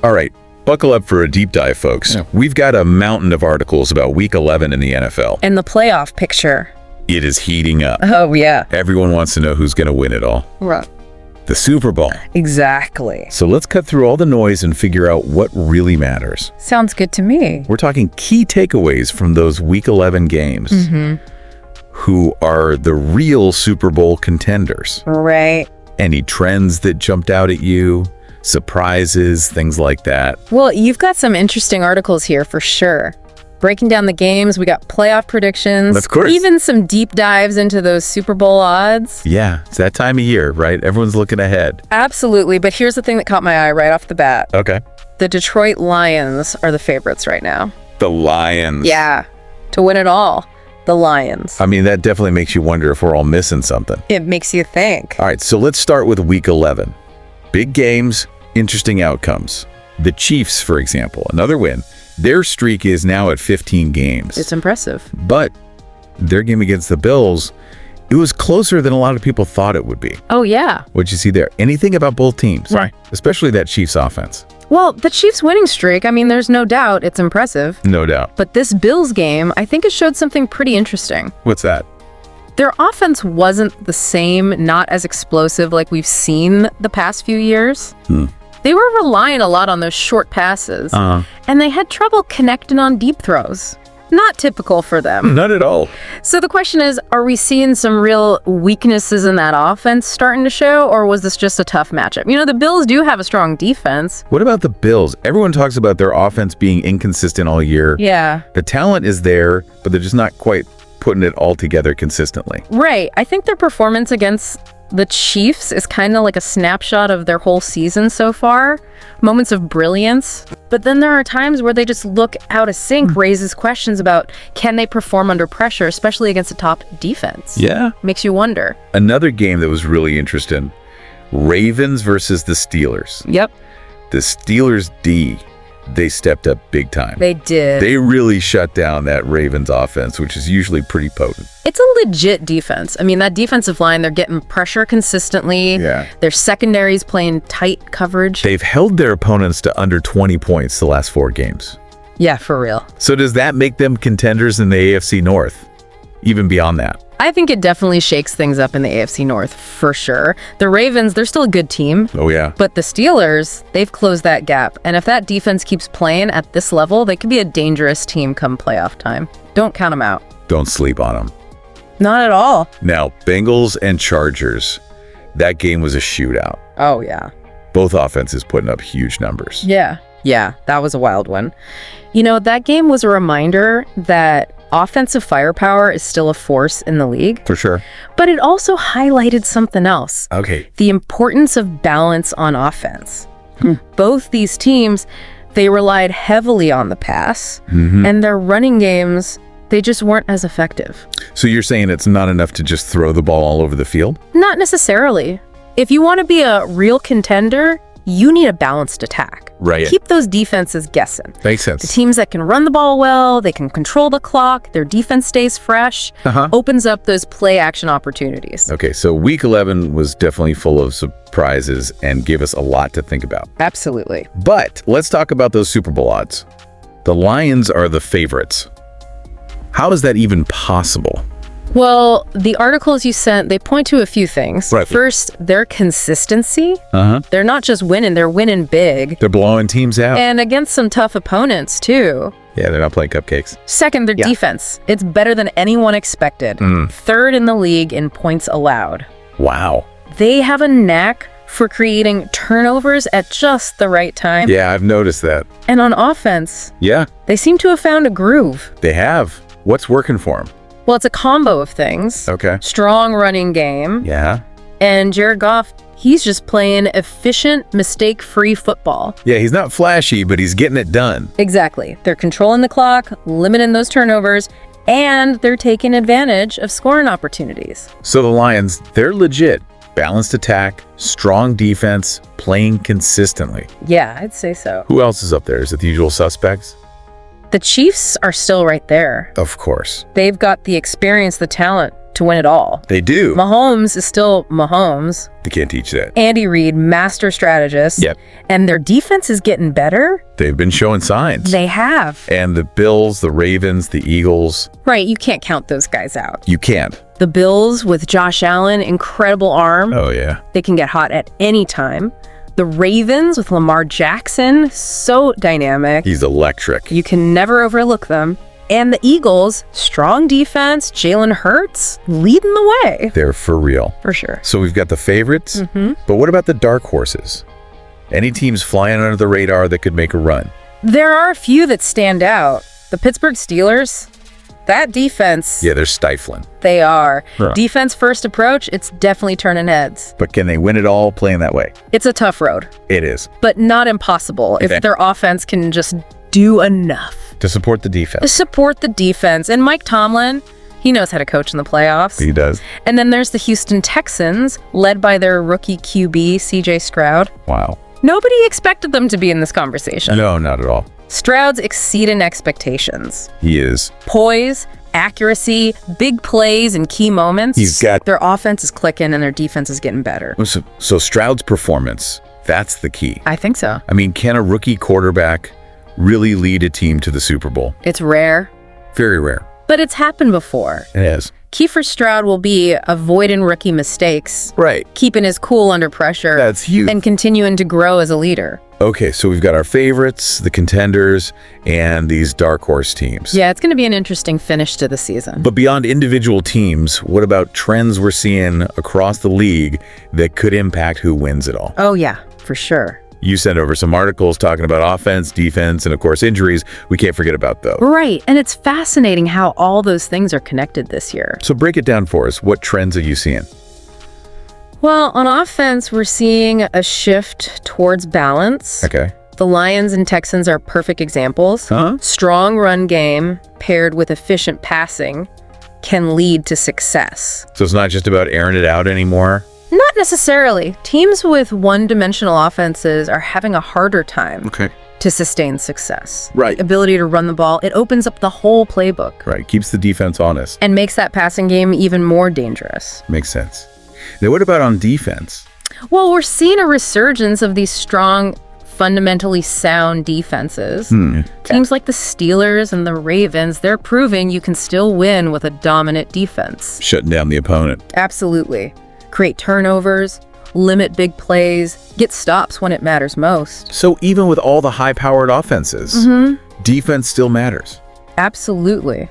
All right, buckle up for a deep dive, folks. Yeah. We've got a mountain of articles about Week 11 in the NFL. And the playoff picture. It is heating up. Oh, yeah. Everyone wants to know who's going to win it all. Right. The Super Bowl. Exactly. So let's cut through all the noise and figure out what really matters. Sounds good to me. We're talking key takeaways from those Week 11 games. Who are the real Super Bowl contenders? Right. Any trends that jumped out at you? Surprises, things like that. Well, you've got some interesting articles here for sure. Breaking down the games, we got playoff predictions. Of course. Even some deep dives into those Super Bowl odds. Yeah, it's that time of year, right? Everyone's looking ahead. Absolutely, but here's the thing that caught my eye right off the bat. Okay. The Detroit Lions are the favorites right now. The Lions. Yeah, to win it all. The Lions. I mean, that definitely makes you wonder if we're all missing something. It makes you think. All right, so let's start with Week 11. Big games, interesting outcomes. The Chiefs, for example, another win. Their streak is now at 15 games. It's impressive. But their game against the Bills, it was closer than a lot of people thought it would be. Oh, yeah. What'd you see there? Anything about both teams? Right. Especially that Chiefs offense. Well, the Chiefs' winning streak, I mean, there's no doubt it's impressive. No doubt. But this Bills game, I think it showed something pretty interesting. What's that? Their offense wasn't the same, not as explosive like we've seen the past few years. They were relying a lot on those short passes, and they had trouble connecting on deep throws. Not typical for them. Not at all. So the question is, are we seeing some real weaknesses in that offense starting to show, or was this just a tough matchup? You know, the Bills do have a strong defense. What about the Bills? Everyone talks about their offense being inconsistent all year. Yeah. The talent is there, but they're just not quite putting it all together consistently. Right. I think their performance against the Chiefs is kind of like a snapshot of their whole season so far. Moments of brilliance. But then there are times where they just look out of sync, raises questions about can they perform under pressure, especially against a top defense. Yeah. Makes you wonder. Another game that was really interesting, Ravens versus the Steelers. Yep. The Steelers D, they stepped up big time. They did. They really shut down that Ravens offense, which is usually pretty potent. It's a legit defense. I mean, that defensive line, they're getting pressure consistently. Yeah. Their secondary's playing tight coverage. They've held their opponents to under 20 points the last 4 games. Yeah, for real. So does that make them contenders in the AFC North? Even beyond that? I think it definitely shakes things up in the AFC North, for sure. The Ravens, they're still a good team. Oh, yeah. But the Steelers, they've closed that gap. And if that defense keeps playing at this level, they could be a dangerous team come playoff time. Don't count them out. Don't sleep on them. Not at all. Now, Bengals and Chargers, that game was a shootout. Oh, yeah. Both offenses putting up huge numbers. Yeah. Yeah, that was a wild one. You know, that game was a reminder that offensive firepower is still a force in the league. For sure. But it also highlighted something else. Okay. The importance of balance on offense. Both these teams, they relied heavily on the pass, and their running games, they just weren't as effective. So you're saying it's not enough to just throw the ball all over the field? Not necessarily. If you want to be a real contender, you need a balanced attack. Right. Keep those defenses guessing. Makes sense. The teams that can run the ball well, they can control the clock, their defense stays fresh, opens up those play action opportunities. Okay, so Week 11 was definitely full of surprises and gave us a lot to think about. Absolutely. But let's talk about those Super Bowl odds. The Lions are the favorites. How is that even possible? Well, the articles you sent, they point to a few things. Right. First, their consistency. They're not just winning, they're winning big. They're blowing teams out. And against some tough opponents, too. Yeah, they're not playing cupcakes. Second, their defense. It's better than anyone expected. Third in the league in points allowed. Wow. They have a knack for creating turnovers at just the right time. Yeah, I've noticed that. And on offense, Yeah, they seem to have found a groove. they have. What's working for them? Well, it's a combo of things. Okay. Strong running game. Yeah. And Jared Goff, he's just playing efficient, mistake-free football. Yeah, he's not flashy, but he's getting it done. Exactly. They're controlling the clock, limiting those turnovers, and they're taking advantage of scoring opportunities. So the Lions, they're legit. Balanced attack, strong defense, playing consistently. Yeah, I'd say so. Who else is up there? Is it the usual suspects? The Chiefs are still right there. Of course. They've got the experience, the talent to win it all. They do. Mahomes is still Mahomes. They can't teach that. Andy Reid, master strategist. Yep. And their defense is getting better. They've been showing signs. They have. And the Bills, the Ravens, the Eagles. Right, you can't count those guys out. You can't. The Bills with Josh Allen, incredible arm. Oh, yeah. They can get hot at any time. The Ravens with Lamar Jackson, so dynamic. He's electric. You can never overlook them. And the Eagles, strong defense, Jalen Hurts leading the way. They're for real. For sure. So we've got the favorites, but what about the dark horses? Any teams flying under the radar that could make a run? There are a few that stand out. The Pittsburgh Steelers, that defense, Yeah, they're stifling. they are. Huh. Defense first approach, it's definitely turning heads. But can they win it all playing that way? It's a tough road, It is. but not impossible Okay. if their offense can just do enough. To support the defense. Support the defense. And Mike Tomlin, he knows how to coach in the playoffs. He does. And then there's the Houston Texans, led by their rookie QB, CJ Stroud. Wow. Nobody expected them to be in this conversation. No, not at all. Stroud's exceeding expectations. He is. Poise, accuracy, big plays, and key moments. He's got- Their offense is clicking and their defense is getting better. So Stroud's performance, that's the key. I think so. I mean, can a rookie quarterback really lead a team to the Super Bowl? It's rare, Very rare. but it's happened before. It is. Key for Stroud will be avoiding rookie mistakes, Right. keeping his cool under pressure, That's huge. and continuing to grow as a leader. Okay, so we've got our favorites, the contenders, and these dark horse teams. Yeah, it's going to be an interesting finish to the season. But beyond individual teams, what about trends we're seeing across the league that could impact who wins it all? Oh, yeah, for sure. You sent over some articles talking about offense, defense, and of course injuries. We can't forget about those. Right, and it's fascinating how all those things are connected this year. So break it down for us. What trends are you seeing? Well, on offense, we're seeing a shift towards balance. Okay. The Lions and Texans are perfect examples. Huh? Strong run game paired with efficient passing can lead to success. So it's not just about airing it out anymore? Not necessarily. Teams with one-dimensional offenses are having a harder time Okay. to sustain success. Right. Ability to run the ball, it opens up the whole playbook Right. Keeps the defense honest. and makes that passing game even more dangerous. Makes sense. Now, what about on defense? Well, we're seeing a resurgence of these strong, fundamentally sound defenses. Teams like the Steelers and the Ravens, they're proving you can still win with a dominant defense. Shutting down the opponent. Absolutely. Create turnovers, limit big plays, get stops when it matters most. So even with all the high-powered offenses, defense still matters. Absolutely.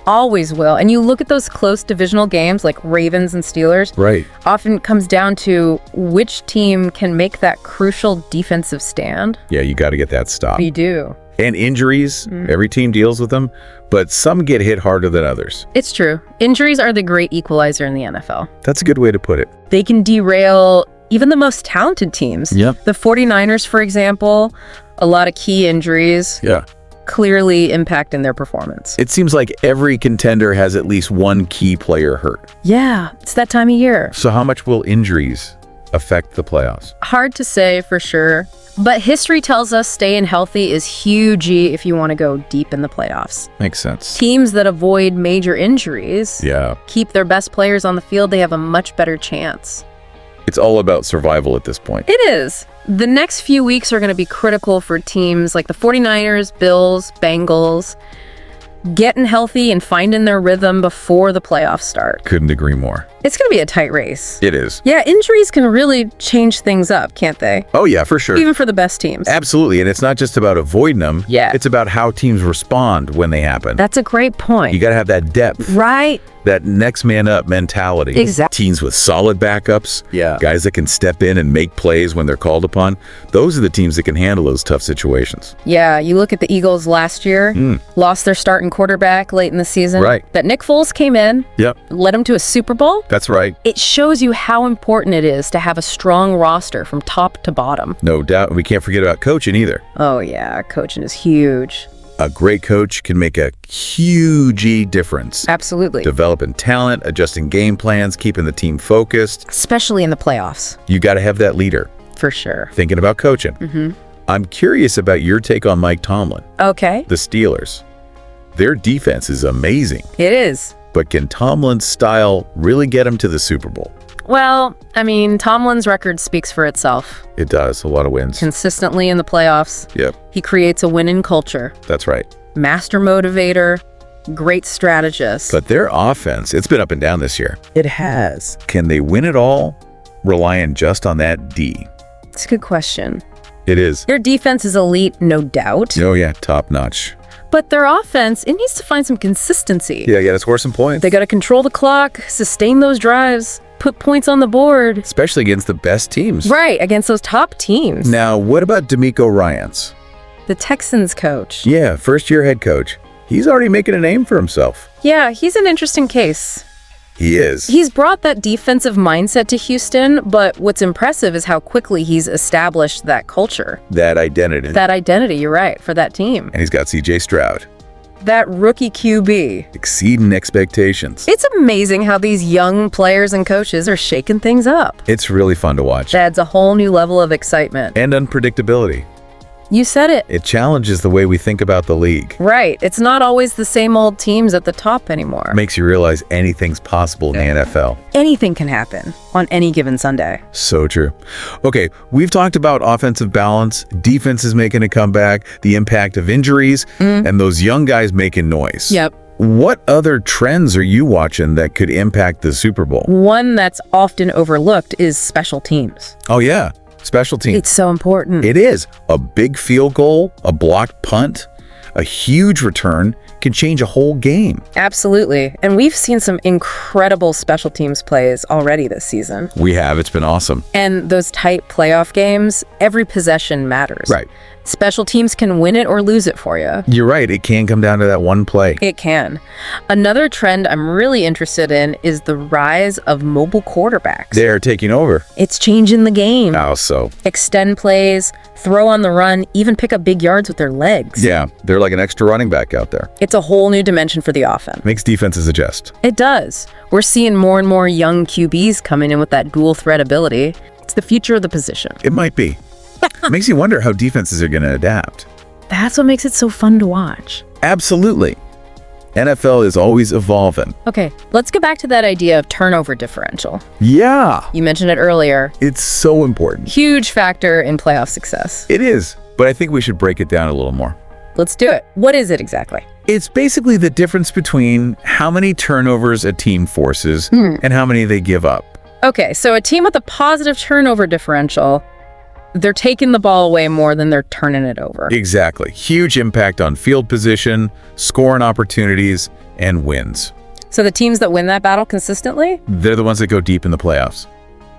Always will. And you look at those close divisional games like Ravens and Steelers, Right. often comes down to which team can make that crucial defensive stand. Yeah, you got to get that stop. You do. And injuries, every team deals with them, but some get hit harder than others. It's true. Injuries are the great equalizer in the NFL. That's a good way to put it. They can derail even the most talented teams. Yep. The 49ers, for example, a lot of key injuries Yeah. clearly impacting their performance. It seems like every contender has at least one key player hurt. Yeah, it's that time of year. So how much will injuries affect the playoffs? Hard to say for sure, but history tells us staying healthy is huge if you want to go deep in the playoffs. Makes sense. Teams that avoid major injuries, Yeah. keep their best players on the field, they have a much better chance. It's all about survival at this point. It is. The next few weeks are going to be critical for teams like the 49ers, Bills, Bengals, getting healthy and finding their rhythm before the playoffs start. Couldn't agree more. It's going to be a tight race. It is. Yeah, injuries can really change things up, can't they? Oh yeah, for sure. Even for the best teams. Absolutely. And it's not just about avoiding them. Yeah. It's about how teams respond when they happen. That's a great point. You got to have that depth, Right? that next man up mentality. Exactly. Teams with solid backups. Yeah. Guys that can step in and make plays when they're called upon. Those are the teams that can handle those tough situations. Yeah, you look at the Eagles last year, lost their starting quarterback late in the season. Right. But Nick Foles came in, Yep. led them to a Super Bowl. That's right. It shows you how important it is to have a strong roster from top to bottom. No doubt. We can't forget about coaching either. Oh yeah, coaching is huge. A great coach can make a huge difference. Absolutely. Developing talent, adjusting game plans, keeping the team focused. Especially in the playoffs, You got to have that leader for sure. thinking about coaching. I'm curious about your take on Mike Tomlin, Okay, the Steelers. Their defense is amazing. it is. But can Tomlin's style really get him to the Super Bowl? Well, I mean, Tomlin's record speaks for itself. It does. A lot of wins. Consistently in the playoffs. Yep, He creates a winning culture. that's right. Master motivator, great strategist. But their offense, it's been up and down this year. It has. Can they win it all relying just on that D? It's a good question. It is. Their defense is elite, no doubt. Oh, yeah, top notch. But their offense, it needs to find some consistency. Yeah, to score some points. They got to control the clock, sustain those drives, put points on the board. Especially against the best teams. Right, against those top teams. Now, what about D'Amico Ryans? The Texans coach. Yeah, first-year head coach. He's already making a name for himself. Yeah, he's an interesting case. He is. He's brought that defensive mindset to Houston, but what's impressive is how quickly he's established that culture. That identity. That identity, you're right, for that team. And he's got C.J. Stroud. That rookie QB. Exceeding expectations. It's amazing how these young players and coaches are shaking things up. It's really fun to watch. That adds a whole new level of excitement. And unpredictability. You said it. It challenges the way we think about the league. Right. It's not always the same old teams at the top anymore. Makes you realize anything's possible in the NFL. Anything can happen on any given Sunday. So true. Okay, we've talked about offensive balance, defense is making a comeback, the impact of injuries, and those young guys making noise. Yep. What other trends are you watching that could impact the Super Bowl? One that's often overlooked is special teams. Oh, yeah. Special teams. It's so important. It is. A big field goal, a blocked punt, a huge return can change a whole game. Absolutely. And we've seen some incredible special teams plays already this season. We have. It's been awesome. And those tight playoff games, every possession matters. Right. Special teams can win it or lose it for you. You're right. It can come down to that one play. It can. Another trend I'm really interested in is the rise of mobile quarterbacks. They're taking over. It's changing the game. How so? Extend plays, throw on the run, even pick up big yards with their legs. Yeah, they're like an extra running back out there. It's a whole new dimension for the offense. Makes defenses adjust. It does. We're seeing more and more young QBs coming in with that dual threat ability. It's the future of the position. It might be. Makes you wonder how defenses are going to adapt. That's what makes it so fun to watch. Absolutely. NFL is always evolving. Okay, let's get back to that idea of turnover differential. Yeah, You mentioned it earlier. it's so important. Huge factor in playoff success. It is, but I think we should break it down a little more. Let's do it. What is it exactly? It's basically the difference between how many turnovers a team forces and how many they give up. Okay, so a team with a positive turnover differential, they're taking the ball away more than they're turning it over. Exactly. Huge impact on field position, scoring opportunities, and wins. So the teams that win that battle consistently? They're the ones that go deep in the playoffs.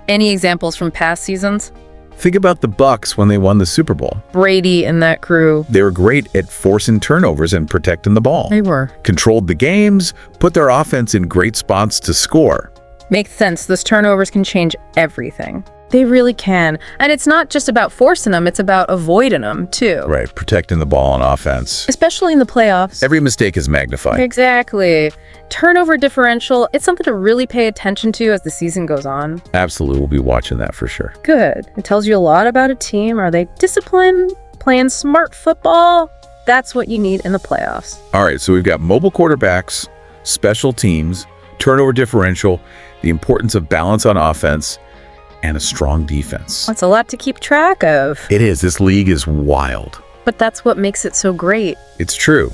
Any examples from past seasons? Think about the Bucks when they won the Super Bowl. Brady and that crew. They were great at forcing turnovers and protecting the ball. They were. Controlled the games, put their offense in great spots to score. Makes sense. Those turnovers can change everything. They really can. And it's not just about forcing them, it's about avoiding them, too. Right, protecting the ball on offense. Especially in the playoffs. Every mistake is magnified. Exactly. Turnover differential, it's something to really pay attention to as the season goes on. Absolutely, we'll be watching that for sure. Good. It tells you a lot about a team. Are they disciplined, playing smart football? That's what you need in the playoffs. All right, so we've got mobile quarterbacks, special teams, turnover differential, the importance of balance on offense, and a strong defense. That's a lot to keep track of. It is. This league is wild. But that's what makes it so great. It's true.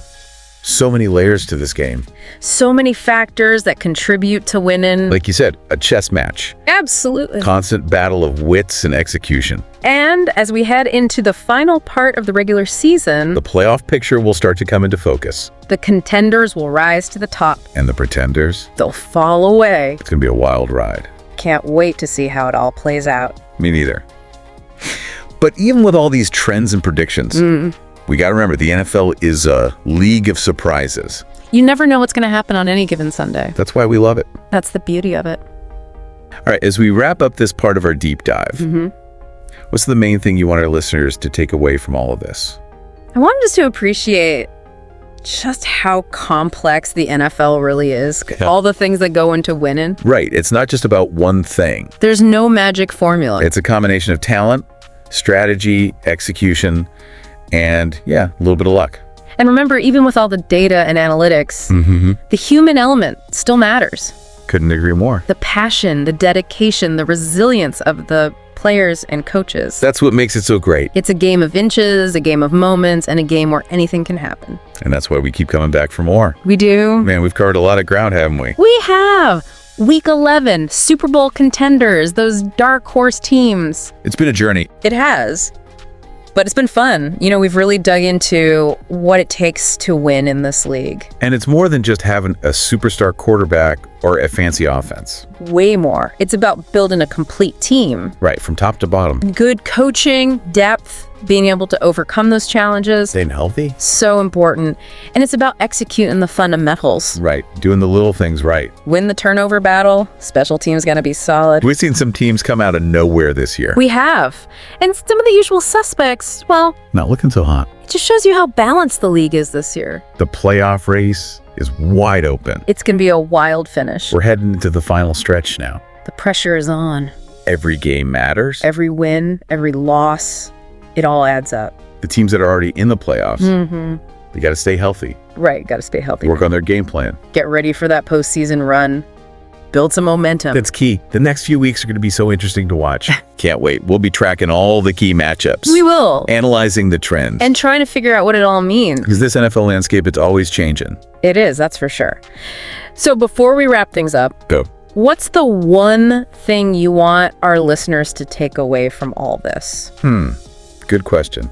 So many layers to this game. So many factors that contribute to winning. Like you said, a chess match. Absolutely. Constant battle of wits and execution. And as we head into the final part of the regular season, The playoff picture will start to come into focus. the contenders will rise to the top. And the pretenders, They'll fall away. it's going to be a wild ride. Can't wait to see how it all plays out. Me neither. But even with all these trends and predictions, we got to remember the NFL is a league of surprises. You never know what's going to happen on any given Sunday. That's why we love it. That's the beauty of it. All right, as we wrap up this part of our deep dive, what's the main thing you want our listeners to take away from all of this? I wanted us to appreciate just how complex the NFL really is. Yeah. All the things that go into winning. Right, it's not just about one thing. There's no magic formula. It's a combination of talent, strategy, execution, and yeah, a little bit of luck. And remember, even with all the data and analytics, the human element still matters. Couldn't agree more. The passion, the dedication, the resilience of the players and coaches. That's what makes it so great. It's a game of inches, a game of moments, and a game where anything can happen. And that's why we keep coming back for more. We do. Man, we've covered a lot of ground, haven't we? We have. Week 11, Super Bowl contenders, those dark horse teams. It's been a journey. It has. But it's been fun. You know, we've really dug into what it takes to win in this league. And it's more than just having a superstar quarterback or a fancy offense. Way more. It's about building a complete team. Right, from top to bottom. Good coaching, depth, being able to overcome those challenges. Staying healthy. So important. And it's about executing the fundamentals. Right, doing the little things right. Win the turnover battle. Special teams got to be solid. We've seen some teams come out of nowhere this year. We have. And some of the usual suspects, well, Not looking so hot. it just shows you how balanced the league is this year. The playoff race is wide open. It's going to be a wild finish. We're heading into the final stretch now. The pressure is on. Every game matters. Every win, every loss, it all adds up. The teams that are already in the playoffs, they got to stay healthy. Right, got to stay healthy. Work on their game plan. Get ready for that postseason run. Build some momentum. That's key. The next few weeks are going to be so interesting to watch. Can't wait. We'll be tracking all the key matchups. We will. Analyzing the trends. And trying to figure out what it all means. Because this NFL landscape, it's always changing. It is, that's for sure. So before we wrap things up, Go. what's the one thing you want our listeners to take away from all this? Good question.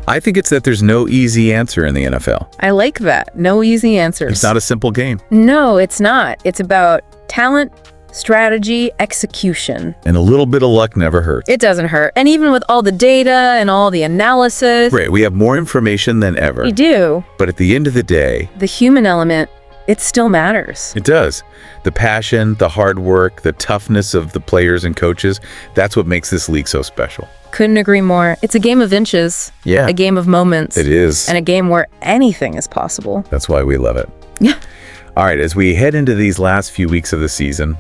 I think it's that there's no easy answer in the NFL. I like that. No easy answers. It's not a simple game. No, it's not. It's about talent, strategy, execution. And a little bit of luck never hurts. It doesn't hurt. And even with all the data and all the analysis, Right, we have more information than ever. we do. But at the end of the day, The human element, it still matters. it does. The passion, the hard work, the toughness of the players and coaches, that's what makes this league so special. Couldn't agree more. It's a game of inches. Yeah. A game of moments. It is. And a game where anything is possible. That's why we love it. Yeah. All right, as we head into these last few weeks of the season,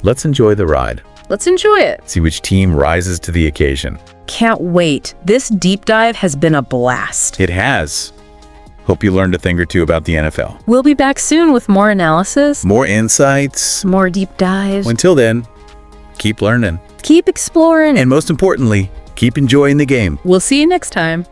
let's enjoy the ride. Let's enjoy it. See which team rises to the occasion. Can't wait. This deep dive has been a blast. It has. Hope you learned a thing or two about the NFL. We'll be back soon with more analysis, More insights. more deep dives. Until then, keep learning. Keep exploring. And most importantly, keep enjoying the game. We'll see you next time.